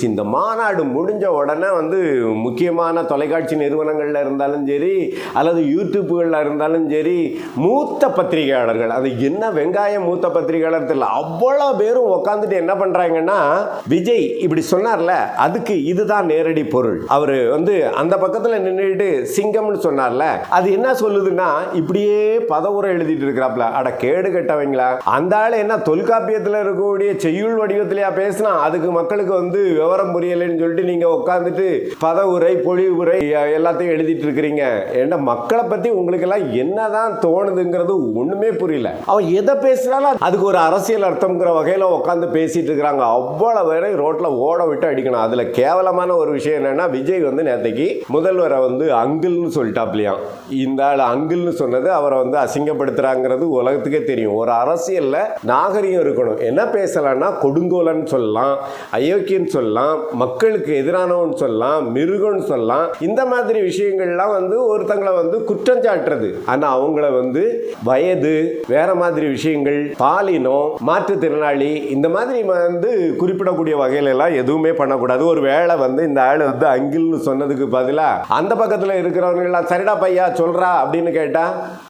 இந்த மாநாடு முடிஞ்ச உடனே முக்கியமான தொலைக்காட்சி நிறுவனங்கள்ல இருந்தாலும் சரி அல்லது யூடியூப்களில் இருந்தாலும் சரி மூத்த பத்திரிகையாளர்கள், அது என்ன வெங்காயம் மூத்த பத்திரிகையாளர் தெரியல, அவ்வளோ பேரும் உட்காந்துட்டு என்ன பண்றாங்கன்னா, விஜய் இப்படி சொன்னார்ல அதுக்கு இதுதான் நேரடி பொருள். அவர் அந்த பக்கத்தில் நின்றுட்டு சிங்கம்னு சொன்னார்ல அது என்ன சொல்லுதுன்னா, இப்படியே பதவுரை எழுதிட்டு இருக்கிறாப்ல. அட கேடு கட்டவங்களா, அந்த ஆள் என்ன தொல்காப்பியத்தில் இருக்கக்கூடிய செய்யுள் வடிவத்திலேயா பேசினா, அதுக்கு மக்களுக்கு விவரம் புரியலைன்னு சொல்லிட்டு நீங்க உட்காந்துட்டு பதவுரை பொழிவுரை எல்லாத்தையும் எழுதிட்டு இருக்கிறீங்க. ஏன்னா மக்களை பத்தி உங்களுக்கு எல்லாம் என்னதான் தோணுதுங்கிறது ஒண்ணுமே புரியல. அவன் எதை பேசினாலும் அதுக்கு ஒரு அரசியல் அர்த்தம்ங்கிற வகையில உட்காந்து பேசிட்டு இருக்கிறாங்க. அவ்வளவு பேரை ரோட்ல ஓட விட்டு அடிக்கணும். அதுல கேவலமான ஒரு விஷயம் என்னன்னா, விஜய் நேத்தைக்கு முதல்வரை அங்கிள்னு சொல்லிட்டாப்லையாம். இந்த ஆள் அங்கிள்னு சொன்னது அவரை அசிங்கப்படுத்துறாங்கிறது உலகத்துக்கே தெரியும். ஒரு அரசியல்ல நாகரிகம் இருக்கணும். என்ன பேசலாம்னா, கொடுங்கோலன் சொல்லலாம், அயோக்கியன்னு சொல்லலாம், மக்களுக்கு எதிரானவன் சொல்லலாம், மிருகன்னு சொல்லலாம். இந்த மாதிரி விஷயங்கள்லாம் ஒருத்தங்களை குற்றம் சாட்டுறது. ஆனா அவங்கள வயது, வேற மாதிரி விஷயங்கள், பாலினம், மாற்றுத்திறனாளி, இந்த மாதிரி குறிப்பிடக்கூடிய வகையில எல்லாம் எதுவுமே பண்ணக்கூடாது. ஒரு வேளை இந்த ஆள் அங்கிள்னு சொன்னதுக்கு பதிலா அந்த பக்கத்துல இருக்கிறவங்க எல்லாம் சரிடா பையா சொல்றா அப்படின்னு கேட்டா